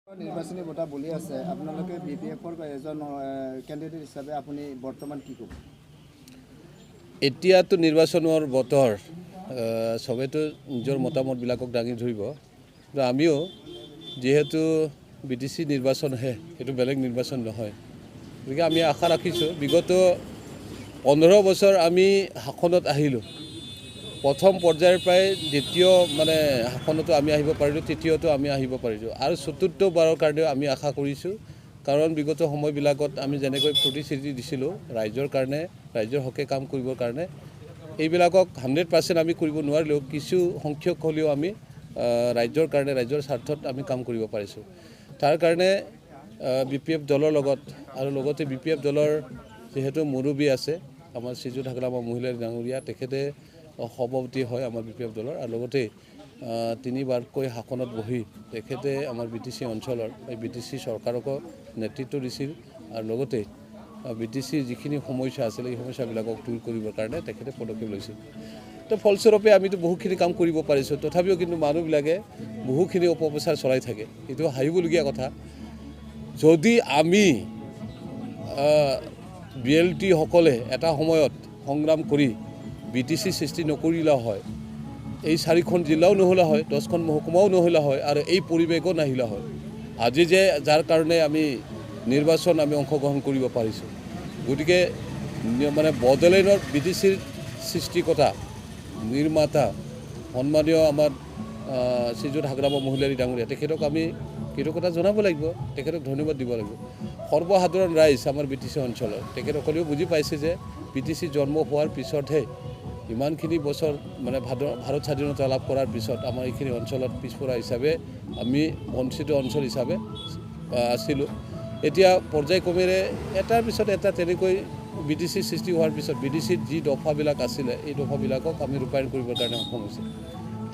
নিৰ্বাচনী বঁটা বলি আছে আপোনালোকে বিপিএফৰ এজন কেণ্ডিডেট হিচাপে আপুনি বৰ্তমান কি ক'ব? এতিয়াতো নিৰ্বাচনৰ বতৰ সবেতো নিজৰ মতামতবিলাকক দাঙি ধৰিব। কিন্তু আমিও যেহেতু বিটিসি নিৰ্বাচনহে, সেইটো বেলেগ নিৰ্বাচন নহয়, গতিকে আমি আশা ৰাখিছোঁ বিগত 15 বছৰ আমি শাসনত আহিলোঁ। প্ৰথম পৰ্যায়ৰ পৰাই দ্বিতীয় শাসনতো আমি আহিব পাৰিলোঁ, তৃতীয়টো আমি আহিব পাৰিলোঁ আৰু চতুৰ্থবাৰৰ কাৰণেও আমি আশা কৰিছোঁ। কাৰণ বিগত সময়বিলাকত আমি যেনেকৈ প্ৰতিশ্ৰুতি দিছিলোঁ ৰাইজৰ কাৰণে, ৰাইজৰ হকে কাম কৰিবৰ কাৰণে, এইবিলাকক 100% আমি কৰিব নোৱাৰিলেও কিছু সংখ্যক হ'লেও আমি ৰাইজৰ কাৰণে, ৰাইজৰ স্বাৰ্থত আমি কাম কৰিব পাৰিছোঁ। তাৰ কাৰণে বিপিএফ দলৰ লগত আৰু লগতে বিপিএফ দলৰ যেহেতু মুৰব্বী আছে আমাৰ শ্ৰীযুত হাগ্ৰামা মহিলাৰী ডাঙৰীয়া, তেখেতে সভাপতি হয় আমাৰ বিপিএফ দলৰ আৰু লগতে 3 বাৰকৈ শাসনত বহি তেখেতে আমাৰ বিটিসি অঞ্চলৰ এই বিটিসি চৰকাৰকো নেতৃত্ব দিছিল আৰু লগতে বিটিসিৰ যিখিনি সমস্যা আছিল এই সমস্যাবিলাকক দূৰ কৰিবৰ কাৰণে তেখেতে পদক্ষেপ লৈছিল। তো ফলস্বৰূপে আমিতো বহুখিনি কাম কৰিব পাৰিছোঁ, তথাপিও কিন্তু মানুহবিলাকে বহুখিনি অপপ্ৰচাৰ চলাই থাকে। এইটো হাঁহিবলগীয়া কথা। যদি আমি বিএলটিসকলে এটা সময়ত সংগ্ৰাম কৰি বিটিসি সৃষ্টি নকৰিলা হয়, এই 4খন জিলাও নহ'লা হয়, 10খন মহকুমাও নহ'লা হয় আৰু এই পৰিৱেশো নাহিলা হয়। আজি যে যাৰ কাৰণে আমি নিৰ্বাচন আমি অংশগ্ৰহণ কৰিব পাৰিছোঁ, গতিকে বড়োলেণ্ডৰ বিটিসিৰ সৃষ্টিকৰ্তা নিৰ্মাতা সন্মানীয় আমাৰ শ্ৰীযুত হাগ্ৰামা মহিলাৰী ডাঙৰীয়া, তেখেতক আমি কৃতজ্ঞতা জনাব লাগিব, তেখেতক ধন্যবাদ দিব লাগিব। সৰ্বসাধাৰণ ৰাইজ আমাৰ বিটিসি অঞ্চলৰ তেখেতসকলেও বুজি পাইছে যে বিটিসি জন্ম হোৱাৰ পিছতহে ইমানখিনি বছৰ ভাৰত স্বাধীনতা লাভ কৰাৰ পিছত আমাৰ এইখিনি অঞ্চলত পিছপৰা হিচাপে আমি বঞ্চিত অঞ্চল হিচাপে আছিলোঁ। এতিয়া পৰ্যায়ক্ৰমেৰে এটাৰ পিছত এটা তেনেকৈ বিটিসি সৃষ্টি হোৱাৰ পিছত বিটিসিৰ যি দফাবিলাক আছিলে এই দফাবিলাকক আমি ৰূপায়ণ কৰিবৰ কাৰণে সক্ষম হৈছে।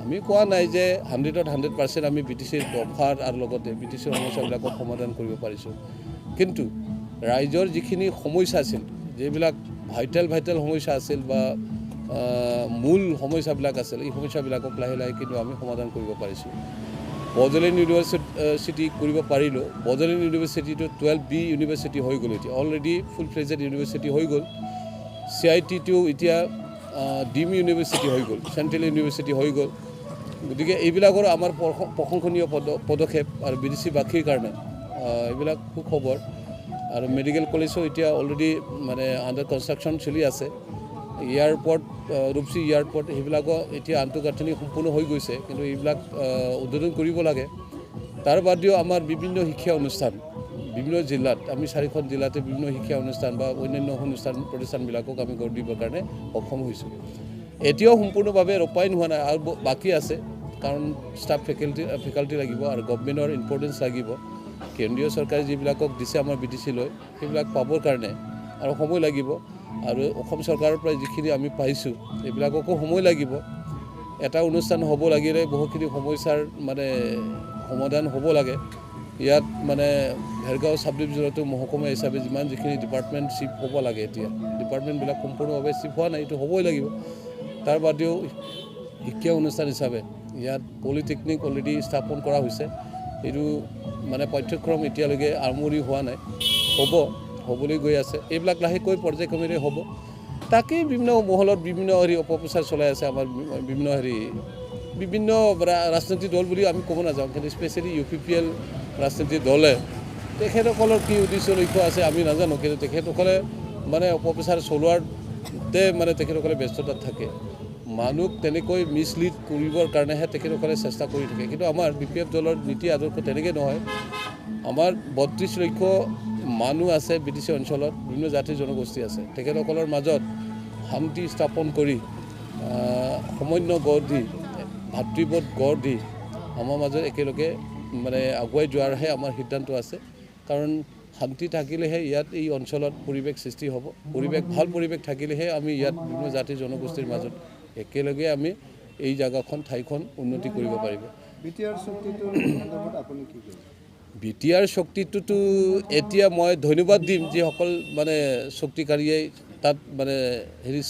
আমি কোৱা নাই যে 100% আমি বিটিসিৰ দফাৰ আৰু লগতে বিটিসিৰ সমস্যাবিলাকক সমাধান কৰিব পাৰিছোঁ, কিন্তু ৰাইজৰ যিখিনি সমস্যা আছিল, যিবিলাক ভাইটেল সমস্যা আছিল বা মূল সমস্যাবিলাক আছিল, এই সমস্যাবিলাকক লাহে লাহে কিন্তু আমি সমাধান কৰিব পাৰিছোঁ। বড়োলেণ্ড ইউনিভাৰ্চিটি কৰিব পাৰিলোঁ। বড়োলেণ্ড ইউনিভাৰ্চিটিটো 12B ইউনিভাৰ্চিটি হৈ গ'ল, এতিয়া অলৰেডি ফুল ফ্লেজেড ইউনিভাৰ্চিটি হৈ গ'ল। CITটো এতিয়া ডিম ইউনিভাৰ্চিটি হৈ গ'ল, চেণ্ট্ৰেল ইউনিভাৰ্চিটি হৈ গ'ল। গতিকে এইবিলাকৰ আমাৰ প্ৰশংসনীয় পদক্ষেপ আৰু বিটিসিবাসীৰ কাৰণে এইবিলাক সুখবৰ। আৰু মেডিকেল কলেজো এতিয়া অলৰেডি আণ্ডাৰ কনষ্ট্ৰাকশ্যন চলি আছে। এয়াৰপৰ্ট, ৰূপসী এয়াৰপৰ্ট, সেইবিলাকো এতিয়া আন্তঃগাঁথনি সম্পূৰ্ণ হৈ গৈছে, কিন্তু এইবিলাক উদ্বোধন কৰিব লাগে। তাৰ বাদেও আমাৰ বিভিন্ন শিক্ষা অনুষ্ঠান বিভিন্ন জিলাত, আমি 4খন জিলাতে বিভিন্ন শিক্ষা অনুষ্ঠান বা অন্যান্য প্ৰতিষ্ঠানবিলাকক আমি গঢ় দিবৰ কাৰণে সক্ষম হৈছোঁ। এতিয়াও সম্পূৰ্ণভাৱে ৰূপায়ণ হোৱা নাই আৰু বাকী আছে, কাৰণ ষ্টাফ ফেকাল্টি লাগিব আৰু গভৰ্ণমেণ্টৰ ইম্পৰ্টেঞ্চ লাগিব। কেন্দ্ৰীয় চৰকাৰে যিবিলাকক দিছে আমাৰ বিটিসিলৈ সেইবিলাক পাবৰ কাৰণে আৰু সময় লাগিব, আৰু অসম চৰকাৰৰ পৰা যিখিনি আমি পাইছোঁ এইবিলাককো সময় লাগিব। এটা অনুষ্ঠান হ'ব লাগিলে বহুখিনি সমস্যাৰ সমাধান হ'ব লাগে। ইয়াত ভেৰগাঁও চাব ডিভিজনতো মহকুমা হিচাপে যিখিনি ডিপাৰ্টমেণ্ট চিফ হ'ব লাগে, এতিয়া ডিপাৰ্টমেণ্টবিলাক সম্পূৰ্ণভাৱে চিফ হোৱা নাই, এইটো হ'বই লাগিব। তাৰ বাদেও শিক্ষা অনুষ্ঠান হিচাপে ইয়াত পলিটেকনিক অলৰেডি স্থাপন কৰা হৈছে। এইটো পাঠ্যক্ৰম এতিয়ালৈকে আৰম্ভণি হোৱা নাই, হ'বলৈ গৈ আছে। এইবিলাক লাহেকৈ পৰ্যায়ক্ৰমেৰে হ'ব। তাকেই বিভিন্ন মহলত বিভিন্ন অপপ্ৰচাৰ চলাই আছে আমাৰ বিভিন্ন ৰাজনৈতিক দল বুলি আমি ক'ব নাযাওঁ, কিন্তু স্পেচিয়েলি UPPL ৰাজনৈতিক দলে তেখেতসকলৰ কি উদ্দেশ্য লক্ষ্য আছে আমি নাজানো, কিন্তু তেখেতসকলে অপপ্ৰচাৰ চলোৱাতে তেখেতসকলে ব্যস্ততাত থাকে। মানুহক তেনেকৈ মিছলিড কৰিবৰ কাৰণেহে তেখেতসকলে চেষ্টা কৰি থাকে, কিন্তু আমাৰ বিপিএফ দলৰ নীতি আদৰ্শ তেনেকৈ নহয়। আমাৰ 32 লক্ষ মানুহ আছে বিটিসি অঞ্চলত, বিভিন্ন জাতি জনগোষ্ঠী আছে। তেখেতসকলৰ মাজত শান্তি স্থাপন কৰি সমন্বয় গঢ় দি, ভাতৃবোধ গঢ় দি আমাৰ মাজত একেলগে আগুৱাই যোৱাৰহে আমাৰ সিদ্ধান্ত আছে। কাৰণ শান্তি থাকিলেহে ইয়াত এই অঞ্চলত পৰিৱেশ সৃষ্টি হ'ব। ভাল পৰিৱেশ থাকিলেহে আমি ইয়াত বিভিন্ন জাতি জনগোষ্ঠীৰ মাজত একেলগে আমি এই ঠাইখন উন্নতি কৰিব পাৰিব। বিটিআৰ শক্তিটোতো এতিয়া মই ধন্যবাদ দিম যিসকল শক্তিকাৰীয়ে তাত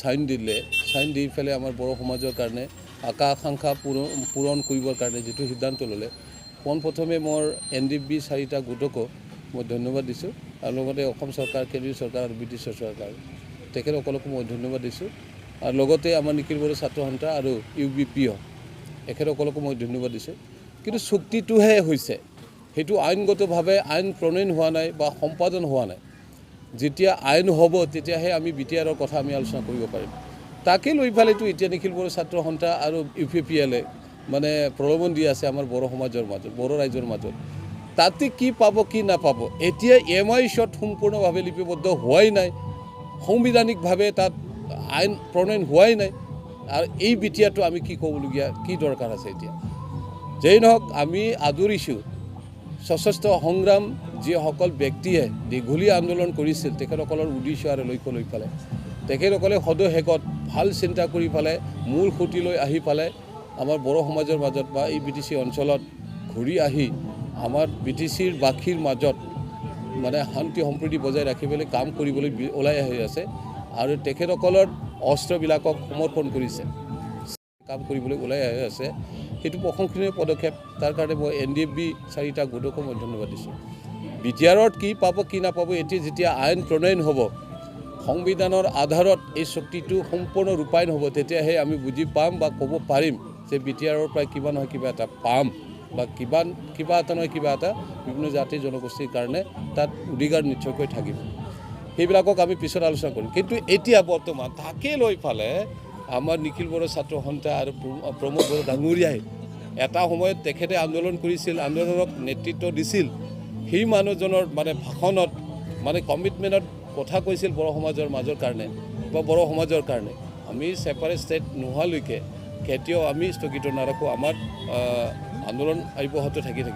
চাইন দি পেলাই আমাৰ বড়ো সমাজৰ কাৰণে আকাংক্ষা পূৰণ কৰিবৰ কাৰণে যিটো সিদ্ধান্ত ল'লে, পোনপ্ৰথমে মোৰ NDB 4টা গোটকো মই ধন্যবাদ দিছোঁ আৰু লগতে অসম চৰকাৰ কেন্দ্ৰীয় চৰকাৰ আৰু ব্ৰিটিছৰ চৰকাৰ তেখেতসকলকো মই ধন্যবাদ দিছোঁ আৰু লগতে আমাৰ নিখিল বড়ো ছাত্ৰ সন্থা আৰু UBPO এখেতসকলকো মই ধন্যবাদ দিছোঁ কিন্তু চুক্তিটোহে হৈছে সেইটো আইনগতভাৱে আইন প্ৰণয়ন হোৱা নাই বা সম্পাদন হোৱা নাই যেতিয়া আইন হ'ব তেতিয়াহে আমি BTRৰ কথা আমি আলোচনা কৰিব পাৰিম তাকে লৈ পেলাইতো এতিয়া নিখিল বড়ো ছাত্ৰ সন্থা আৰু UPPLে মানে প্ৰলোভন দি আছে আমাৰ বড়ো সমাজৰ মাজত বড়ো ৰাইজৰ মাজত তাতে কি পাব কি নাপাব এতিয়া MISত সম্পূৰ্ণভাৱে লিপিবদ্ধ হোৱাই নাই সাংবিধানিকভাৱে তাত আইন প্ৰণয়ন হোৱাই নাই আৰু এই BTRটো আমি কি ক'বলগীয়া কি দৰকাৰ আছে এতিয়া যেই নহওক আমি আদৰিছোঁ সশস্ত্ৰ সংগ্ৰাম যিসকল ব্যক্তিয়ে দীঘলীয়া আন্দোলন কৰিছিল তেখেতসকলৰ উদ্দেশ্য আৰু লক্ষ্য লৈ পেলাই তেখেতসকলে সদশেষত ভাল চিন্তা কৰি পেলাই মূল খুঁটিলৈ আহি পেলাই আমাৰ বড়ো সমাজৰ মাজত বা এই BTC অঞ্চলত ঘূৰি আহি আমাৰ BTCৰ বাসীৰ মাজত মানে শান্তি সম্প্ৰীতি বজাই ৰাখিবলৈ কাম কৰিবলৈ ওলাই আহি আছে আৰু তেখেতসকলৰ অস্ত্ৰবিলাকক সমৰ্পণ কৰিছে কাম কৰিবলৈ ওলাই আহি আছে সেইটো প্ৰশংসনীয় পদক্ষেপ তাৰ কাৰণে মই NDB 4টা গোটকো মই ধন্যবাদ দিছোঁ BTRত কি পাব কি নাপাব এতিয়া যেতিয়া আইন প্ৰণয়ন হ'ব সংবিধানৰ আধাৰত এই চুক্তিটো সম্পূৰ্ণ ৰূপায়ণ হ'ব তেতিয়াহে আমি বুজি পাম বা ক'ব পাৰিম যে BTRৰ পৰা কিবা নহয় কিবা এটা পাম বা কিবা এটা নহয় কিবা এটা বিভিন্ন জাতি জনগোষ্ঠীৰ কাৰণে তাত অধিকাৰ নিশ্চয়কৈ থাকিব সেইবিলাকক আমি পিছত আলোচনা কৰিম কিন্তু এতিয়া বৰ্তমান তাকে লৈ ফালে আমাৰ নিখিল বড়ো ছাত্ৰ সন্থা আৰু প্ৰমোদ বড়ো ডাঙৰীয়াই এটা সময়ত তেখেতে আন্দোলন কৰিছিল আন্দোলনক নেতৃত্ব দিছিল সেই মানুহজনৰ মানে ভাষণত মানে কমিটমেণ্টত কথা কৈছিল বড়ো সমাজৰ মাজৰ কাৰণে বা বড়ো সমাজৰ কাৰণে আমি ছেপাৰেট ষ্টেট নোহোৱালৈকে কেতিয়াও আমি স্থগিত নাৰাখোঁ আমাৰ আন্দোলন অব্যাহত থাকিব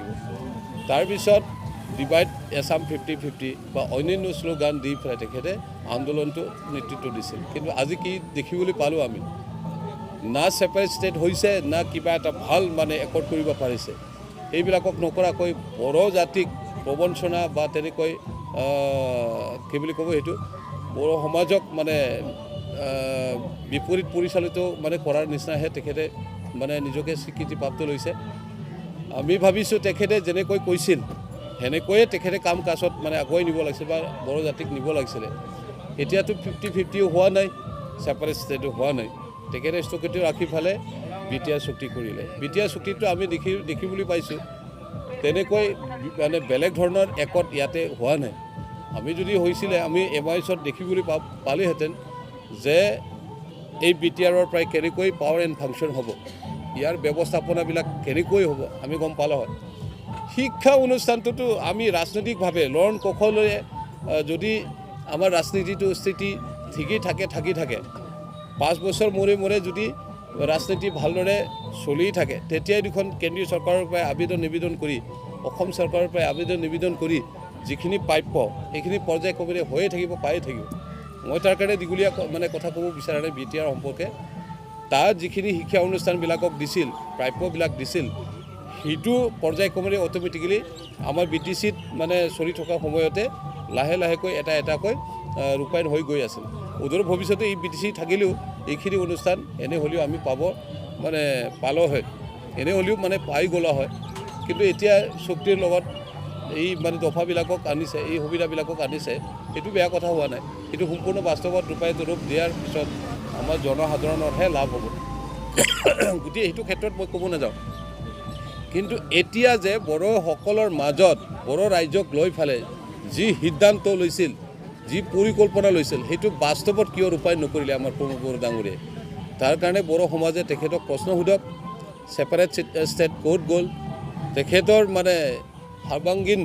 তাৰপিছত ডিভাইড এছাম 50-50 বা অন্যান্য শ্লোগান দি পেলাই তেখেতে আন্দোলনটো নেতৃত্ব দিছিল কিন্তু আজি কি দেখিবলৈ পালোঁ আমি না ছেপাৰেট ষ্টেট হৈছে না কিবা এটা ভাল মানে একৰ্ড কৰিব পাৰিছে এইবিলাকক নকৰাকৈ বড়ো জাতিক প্ৰবঞ্চনা বা তেনেকৈ কি বুলি ক'ব সেইটো বড়ো সমাজক মানে বিপৰীত পৰিচালিত মানে কৰাৰ নিচিনাহে তেখেতে মানে নিজকে স্বীকৃতিপ্ৰাপ্ত লৈছে আমি ভাবিছোঁ তেখেতে যেনেকৈ কৈছিল সেনেকৈয়ে তেখেতে কাম কাজত মানে আগুৱাই নিব লাগিছিল বা বড়ো জাতিক নিব লাগিছিলে এতিয়াতো 50-50 হোৱা নাই ছেপাৰেট ষ্টেটো হোৱা নাই তেখেতে স্থগিত ৰাখি ফালে BTR চুক্তি কৰিলে BTR চুক্তিটো আমি দেখিবলৈ পাইছোঁ তেনেকৈ মানে বেলেগ ধৰণৰ একত ইয়াতে হোৱা নাই আমি যদি হৈছিলে আমি MISত দেখিবলৈ পালেহেঁতেন যে এই BTRৰ পৰাই কেনেকৈ পাৱাৰ এণ্ড ফাংচন হ'ব ইয়াৰ ব্যৱস্থাপনাবিলাক কেনেকৈ হ'ব আমি গম পালোঁ হয় শিক্ষা অনুষ্ঠানটোতো আমি ৰাজনৈতিকভাৱে লৰণ কৌশলেৰে যদি আমাৰ ৰাজনীতিটো স্থিতি ঠিকেই থাকি থাকে 5 বছৰ মূৰে যদি ৰাজনীতি ভালদৰে চলি থাকে তেতিয়াই দুখন কেন্দ্ৰীয় চৰকাৰৰ পৰা আবেদন নিবেদন কৰি অসম চৰকাৰৰ পৰা আবেদন নিবেদন কৰি যিখিনি প্ৰাপ্য সেইখিনি পৰ্যায়ক্ৰমে হৈয়ে থাকিব পায়ে থাকিব মই তাৰ কাৰণে দীঘলীয়া মানে কথা ক'ব বিচাৰা নাই BTR সম্পৰ্কে তাত যিখিনি শিক্ষা অনুষ্ঠানবিলাকক দিছিল প্ৰাপ্যবিলাক দিছিল সেইটো পৰ্যায়ক্ৰমে অট'মেটিকেলি আমাৰ BTCত মানে চলি থকা সময়তে লাহেকৈ এটাকৈ ৰূপায়ণ হৈ গৈ আছিল উদৰ ভৱিষ্যতে এই BTC থাকিলেও এইখিনি অনুষ্ঠান এনে হ'লেও আমি পালোঁ হয় এনে হ'লেও মানে পাই গ'লা হয় কিন্তু এতিয়া চুক্তিৰ লগত এই মানে দফাবিলাকক আনিছে এই সুবিধাবিলাকক আনিছে সেইটো বেয়া কথা হোৱা নাই কিন্তু সম্পূৰ্ণ বাস্তৱত ৰূপায়িত ৰূপ দিয়াৰ পিছত আমাৰ জনসাধাৰণৰহে লাভ হ'ব গতিকে সেইটো ক্ষেত্ৰত মই ক'ব নাযাওঁ কিন্তু এতিয়া যে বড়োসকলৰ মাজত বড়ো ৰাইজক লৈ ফালে যি সিদ্ধান্ত লৈছিল যি পৰিকল্পনা লৈছিল সেইটো বাস্তৱত কিয় ৰূপায়ণ নকৰিলে আমাৰ প্ৰমোদ বড়ো ডাঙৰীয়াই তাৰ কাৰণে বড়ো সমাজে তেখেতক প্ৰশ্ন সোধক ছেপাৰেট ষ্টেট ক'ত গ'ল তেখেতৰ মানে সৰ্বাংগীন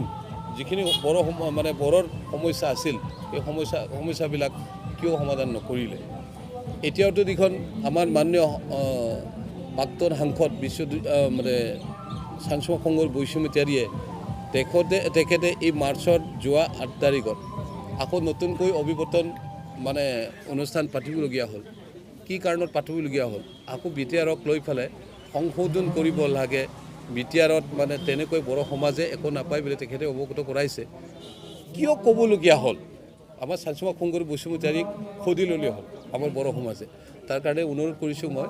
যিখিনি বড়োৰ সমস্যা আছিল এই সমস্যাবিলাক কিয় সমাধান নকৰিলে এতিয়াওতো যিখন আমাৰ মাননীয় প্ৰাক্তন সাংসদ চাংচুমা খংগৰ বৈষম্যতাৰীয়ে তেখেতে এই মাৰ্চৰ যোৱা 8 তাৰিখত আকৌ নতুনকৈ অভিৱৰ্তন মানে অনুষ্ঠান পাতিবলগীয়া হ'ল কি কাৰণত পাতিবলগীয়া হ'ল আকৌ BTRক লৈ পেলাই সংশোধন কৰিব লাগে BTRত মানে তেনেকৈ বড়ো সমাজে একো নাপায় বুলি তেখেতে অৱগত কৰাইছে কিয় ক'বলগীয়া হ'ল আমাৰ চাংচুমা খংগৰ বৈষম্যতাৰীক সুধি ল'লে হ'ল আমাৰ বড়ো সমাজে তাৰ কাৰণে অনুৰোধ কৰিছোঁ মই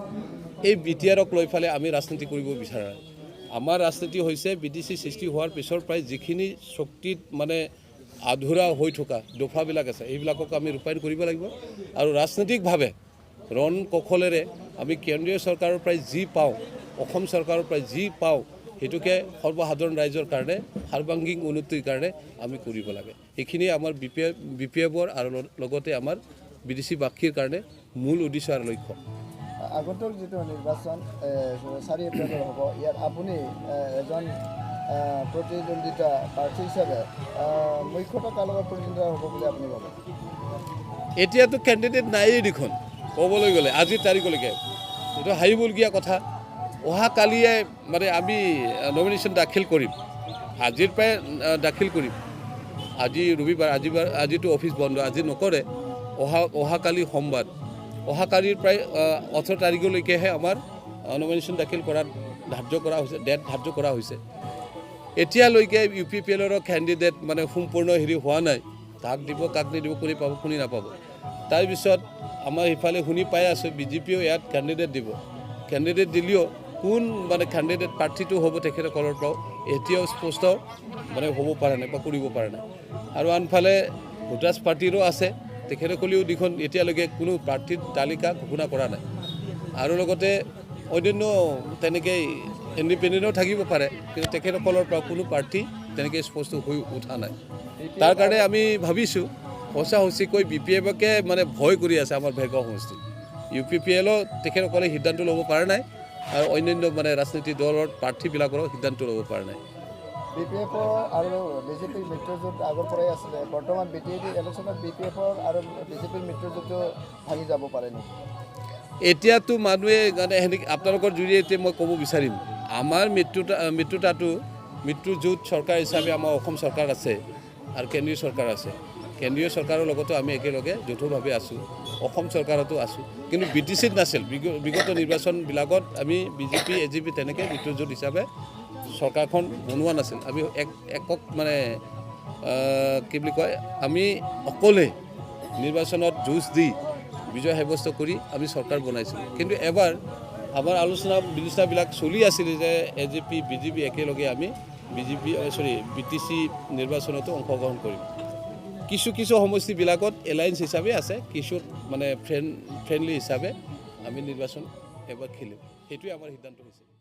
এই BTRক লৈ পেলাই আমি ৰাজনীতি কৰিব বিচাৰা আমাৰ ৰাজনীতি হৈছে BTC সৃষ্টি হোৱাৰ পিছৰ প্ৰায় যিখিনি শক্তিত মানে আধৰুৱা হৈ থকা দফাবিলাক আছে এইবিলাকক আমি ৰূপায়ণ কৰিব লাগিব আৰু ৰাজনৈতিকভাৱে ৰণ কৌশলেৰে আমি কেন্দ্ৰীয় চৰকাৰৰ পৰাই যি পাওঁ অসম চৰকাৰৰ পৰাই যি পাওঁ সেইটোকে সৰ্বসাধাৰণ ৰাইজৰ কাৰণে সাৰ্বাংগিক উন্নতিৰ কাৰণে আমি কৰিব লাগে এইখিনি আমাৰ BPF-ৰ আৰু লগতে আমাৰ BTC-বাসীৰ কাৰণে মূল উদ্দেশ্য আৰু লক্ষ্য আগন্তুক যিটো নিৰ্বাচন 4 এপ্ৰিলৰ হ'ব ইয়াত আপুনি এজন প্ৰতিদ্বন্দ্বিতা প্ৰাৰ্থী হিচাপে মুখ্যতঃ কাৰ লগত প্ৰতিদ্বন্দ্বিতা হ'ব বুলি আপুনি ভাবে এতিয়াতো কেণ্ডিডেট নায়েই দেখোন ক'বলৈ গ'লে আজিৰ তাৰিখলৈকে এইটো হাঁহিবলগীয়া কথা অহাকালিয়ে মানে আমি নমিনেশ্যন দাখিল কৰিম আজিৰ পৰাই দাখিল কৰিম আজি ৰবিবাৰ আজিতো অফিচ বন্ধ আজি নকৰে অহাকালি সোমবাৰ অহাকালিৰ প্ৰায় 18 তাৰিখলৈকেহে আমাৰ নমিনেশ্যন দাখিল কৰাৰ ডেট ধাৰ্য কৰা হৈছে এতিয়ালৈকে UPPLৰ কেণ্ডিডেট মানে সম্পূৰ্ণ হেৰি হোৱা নাই কাক নিদিব কোনে পাব কোনে নাপাব তাৰপিছত আমাৰ ইফালে শুনি পাই আছোঁ BJPও ইয়াত কেণ্ডিডেট দিব কেণ্ডিডেট দিলেও কোন মানে কেণ্ডিডেট প্ৰাৰ্থীটো হ'ব তেখেতসকলৰ পৰাও এতিয়াও স্পষ্ট মানে হ'ব পৰা নাই বা কৰিব পৰা নাই আৰু আনফালে ভোটাৰ্ছ পাৰ্টিৰো আছে তেখেতসকলেও দেখোন এতিয়ালৈকে কোনো প্ৰাৰ্থীৰ তালিকা ঘোষণা কৰা নাই আৰু লগতে অন্যান্য তেনেকৈ ইণ্ডিপেণ্ডেণ্টও থাকিব পাৰে কিন্তু তেখেতসকলৰ পৰা কোনো প্ৰাৰ্থী তেনেকৈ স্পষ্ট হৈ উঠা নাই তাৰ কাৰণে আমি ভাবিছোঁ সঁচাকৈ BPF-কে মানে ভয় কৰি আছে আমাৰ ভেৰগাঁও সমষ্টি UPPLও তেখেতসকলে সিদ্ধান্ত ল'ব পৰা নাই আৰু অন্যান্য মানে ৰাজনীতিক দলৰ প্ৰাৰ্থীবিলাকৰো সিদ্ধান্ত ল'ব পৰা নাই BPF-ৰ আৰু BJPৰ মিত্ৰজোঁট আগৰ পৰাই আছিলে বৰ্তমান ইলেকশ্যনত BPF-ৰ আৰু BJPৰ মিত্ৰজোঁটটো ভাঙি যাব পাৰে নেকি এতিয়াতো মানুহে মানে আপোনালোকৰ জৰিয়তে মই ক'ব বিচাৰিম আমাৰ মিত্ৰজোঁট চৰকাৰ হিচাপে আমাৰ অসম চৰকাৰ আছে আৰু কেন্দ্ৰীয় চৰকাৰ আছে কেন্দ্ৰীয় চৰকাৰৰ লগতো আমি একেলগে যৌথভাৱে আছোঁ অসম চৰকাৰতো আছোঁ কিন্তু BTC-ত নাছিল বিগত নিৰ্বাচনবিলাকত আমি BJP AJP তেনেকৈ মিত্ৰজোঁট হিচাপে চৰকাৰখন বনোৱা নাছিল আমি একক মানে কি বুলি কয় আমি অকলে নিৰ্বাচনত যুঁজ দি বিজয় সাব্যস্ত কৰি আমি চৰকাৰ বনাইছিলোঁ কিন্তু এবাৰ আমাৰ আলোচনা বিবেচনাবিলাক চলি আছিল যে AJP BJP একেলগে আমি BTC নিৰ্বাচনতো অংশগ্ৰহণ কৰিম কিছু সমষ্টিবিলাকত এলায়েন্স হিচাপে আছে কিছু মানে ফ্ৰেণ্ডলি হিচাপে আমি নিৰ্বাচন এবাৰ খেলিম সেইটোৱে আমাৰ সিদ্ধান্ত হৈছে